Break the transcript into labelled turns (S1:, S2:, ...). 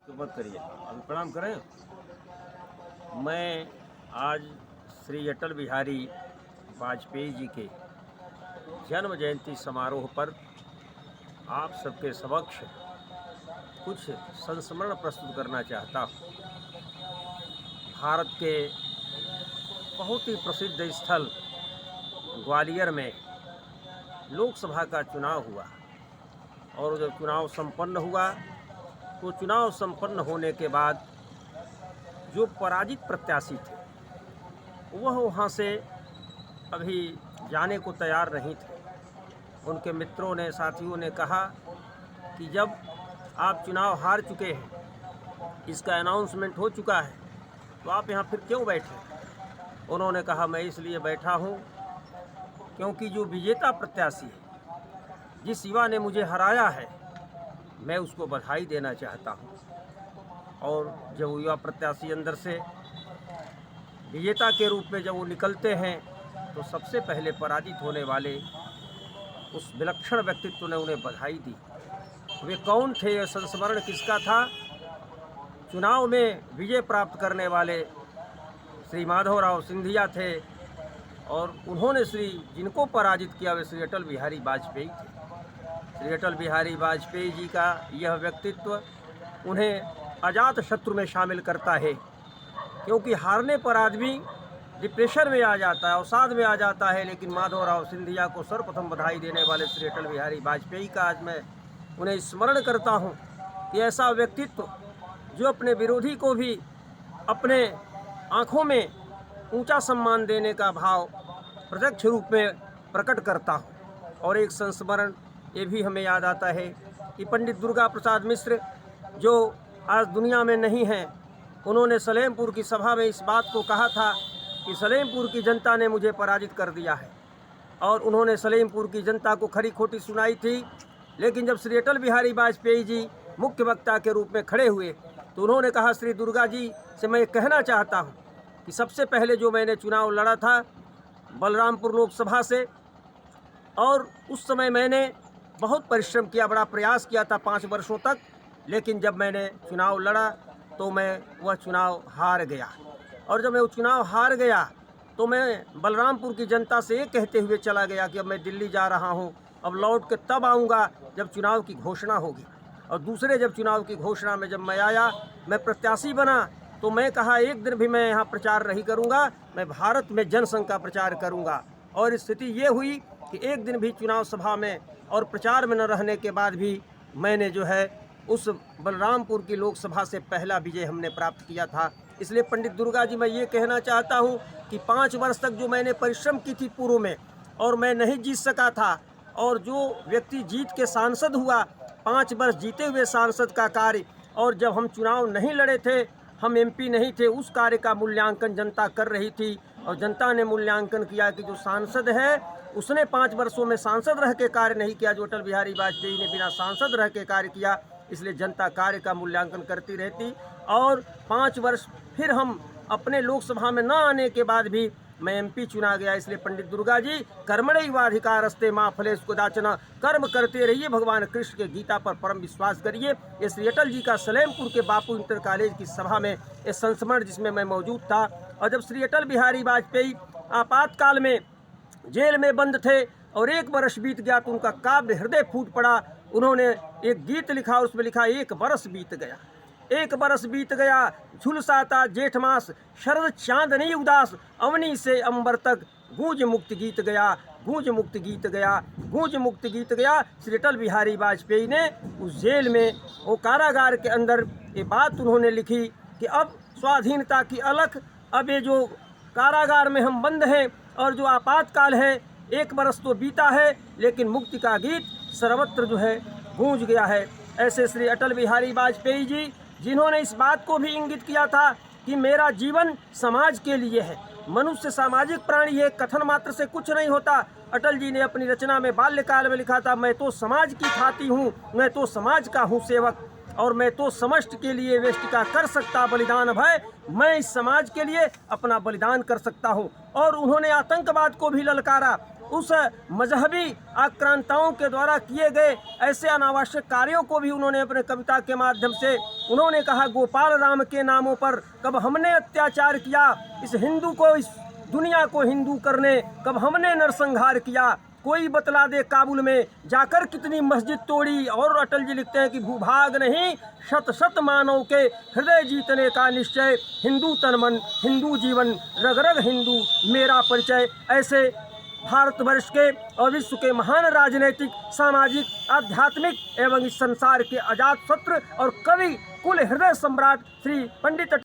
S1: तो मत करिए, अभी प्रणाम करें। मैं आज श्री अटल बिहारी वाजपेयी जी के जन्म जयंती समारोह पर आप सबके समक्ष कुछ संस्मरण प्रस्तुत करना चाहता हूँ। भारत के बहुत ही प्रसिद्ध स्थल ग्वालियर में लोकसभा का चुनाव हुआ और जब चुनाव संपन्न हुआ तो चुनाव संपन्न होने के बाद जो पराजित प्रत्याशी थे वह वहाँ से अभी जाने को तैयार नहीं थे। उनके मित्रों ने, साथियों ने कहा कि जब आप चुनाव हार चुके हैं, इसका अनाउंसमेंट हो चुका है, तो आप यहाँ फिर क्यों बैठे? उन्होंने कहा मैं इसलिए बैठा हूँ क्योंकि जो विजेता प्रत्याशी है, जिस युवा ने मुझे हराया है, मैं उसको बधाई देना चाहता हूँ। और जब वो युवा प्रत्याशी अंदर से विजेता के रूप में जब वो निकलते हैं तो सबसे पहले पराजित होने वाले उस विलक्षण व्यक्तित्व ने उन्हें बधाई दी। वे कौन थे? यह संस्मरण किसका था? चुनाव में विजय प्राप्त करने वाले श्री माधवराव सिंधिया थे और उन्होंने जिनको पराजित किया वे श्री अटल बिहारी वाजपेयी थे। श्री अटल बिहारी वाजपेयी जी का यह व्यक्तित्व उन्हें अजात शत्रु में शामिल करता है, क्योंकि हारने पर आदमी डिप्रेशन में आ जाता है, अवसाद में आ जाता है, लेकिन माधवराव सिंधिया को सर्वप्रथम बधाई देने वाले श्री अटल बिहारी वाजपेयी का आज मैं उन्हें स्मरण करता हूं कि ऐसा व्यक्तित्व जो अपने विरोधी को भी अपने आँखों में ऊंचा सम्मान देने का भाव प्रत्यक्ष रूप में प्रकट करता हो। और एक संस्मरण ये भी हमें याद आता है कि पंडित दुर्गा प्रसाद मिश्र जो आज दुनिया में नहीं हैं, उन्होंने सलेमपुर की सभा में इस बात को कहा था कि सलेमपुर की जनता ने मुझे पराजित कर दिया है, और उन्होंने सलेमपुर की जनता को खरी खोटी सुनाई थी। लेकिन जब श्री अटल बिहारी वाजपेयी जी मुख्य वक्ता के रूप में खड़े हुए तो उन्होंने कहा, श्री दुर्गा जी से मैं कहना चाहता हूँ कि सबसे पहले जो मैंने चुनाव लड़ा था बलरामपुर लोकसभा से, और उस समय मैंने बहुत परिश्रम किया, बड़ा प्रयास किया था 5 वर्षों तक, लेकिन जब मैंने चुनाव लड़ा तो मैं वह चुनाव हार गया। और जब मैं वो चुनाव हार गया तो मैं बलरामपुर की जनता से ये कहते हुए चला गया कि अब मैं दिल्ली जा रहा हूँ, अब लौट के तब आऊँगा जब चुनाव की घोषणा होगी। और दूसरे जब चुनाव की घोषणा में जब मैं आया, मैं प्रत्याशी बना, तो मैं कहा एक दिन भी मैं यहाँ प्रचार नहीं करूँगा, मैं भारत में जनसंघ का प्रचार करूँगा। और स्थिति ये हुई कि एक दिन भी चुनाव सभा में और प्रचार में न रहने के बाद भी मैंने जो है उस बलरामपुर की लोकसभा से पहला विजय हमने प्राप्त किया था। इसलिए पंडित दुर्गा जी मैं ये कहना चाहता हूँ कि 5 वर्ष तक जो मैंने परिश्रम की थी पूर्व में और मैं नहीं जीत सका था, और जो व्यक्ति जीत के सांसद हुआ, 5 वर्ष जीते हुए सांसद का कार्य, और जब हम चुनाव नहीं लड़े थे, हम एमपी नहीं थे, उस कार्य का मूल्यांकन जनता कर रही थी। और जनता ने मूल्यांकन किया कि जो सांसद है उसने 5 वर्षों में सांसद रह के कार्य नहीं किया, जो अटल बिहारी वाजपेयी ने बिना सांसद रह के कार्य किया। इसलिए जनता कार्य का मूल्यांकन करती रहती। और 5 वर्ष फिर हम अपने लोकसभा में न आने के बाद भी मैं एमपी चुना गया। इसलिए पंडित दुर्गा जी, कर्मणैवाधिकारस्ते मा फलेषु कदाचन, कर्म करते रहिए, भगवान कृष्ण के गीता पर परम विश्वास करिए। ये श्री अटल जी का सलेमपुर के बापू इंटर कॉलेज की सभा में ये संस्मरण जिसमें मैं मौजूद था। और जब श्री अटल बिहारी वाजपेयी आपातकाल में जेल में बंद थे और 1 वर्ष बीत गया तो उनका काव्य हृदय फूट पड़ा। उन्होंने एक गीत लिखा, उसमें लिखा 1 वर्ष बीत गया, 1 वर्ष बीत गया, झुलसाता जेठ मास, शरद चांदनी उदास, अवनी से अंबर तक गूंज मुक्त गीत गया, गूंज मुक्त गीत गया, गूंज मुक्त गीत गया। श्री अटल बिहारी वाजपेयी ने उस जेल में, वो कारागार के अंदर ये बात उन्होंने लिखी कि अब स्वाधीनता की अलख, अब ये जो कारागार में हम बंद हैं और जो आपातकाल है, 1 वर्ष तो बीता है, लेकिन मुक्ति का गीत सर्वत्र जो है गूंज गया है। ऐसे श्री अटल बिहारी वाजपेयी जी, जिन्होंने इस बात को भी इंगित किया था कि मेरा जीवन समाज के लिए है, मनुष्य सामाजिक प्राणी है, कथन मात्र से कुछ नहीं होता। अटल जी ने अपनी रचना में बाल्यकाल में लिखा था, मैं तो समाज की खाती हूँ, मैं तो समाज का हूँ सेवक। और मैं तो समष्टि के लिए वेष्टि का कर सकता बलिदान भय, मैं इस समाज के लिए अपना बलिदान कर सकता हूँ। और उन्होंने आतंकवाद को भी ललकारा। उस मजहबी आक्रांताओं के द्वारा किए गए ऐसे अनावश्यक कार्यों को भी उन्होंने अपने कविता के माध्यम से उन्होंने कहा, गोपाल राम के नामों पर कब हमने अत्याचार किया, इस हिंदू को, इस दुनिया को हिंदू करने कब हमने नरसंहार किया। कोई बतला दे काबुल में जाकर कितनी मस्जिद तोड़ी। और अटल जी लिखते हैं कि भूभाग नहीं शत शत मानव के हृदय जीतने का निश्चय, हिंदू तन मन हिंदू जीवन रग रग हिंदू मेरा परिचय। ऐसे भारतवर्ष के और विश्व के महान राजनीतिक, सामाजिक, आध्यात्मिक एवं इस संसार के अजात शत्रु और कवि कुल हृदय सम्राट श्री पंडित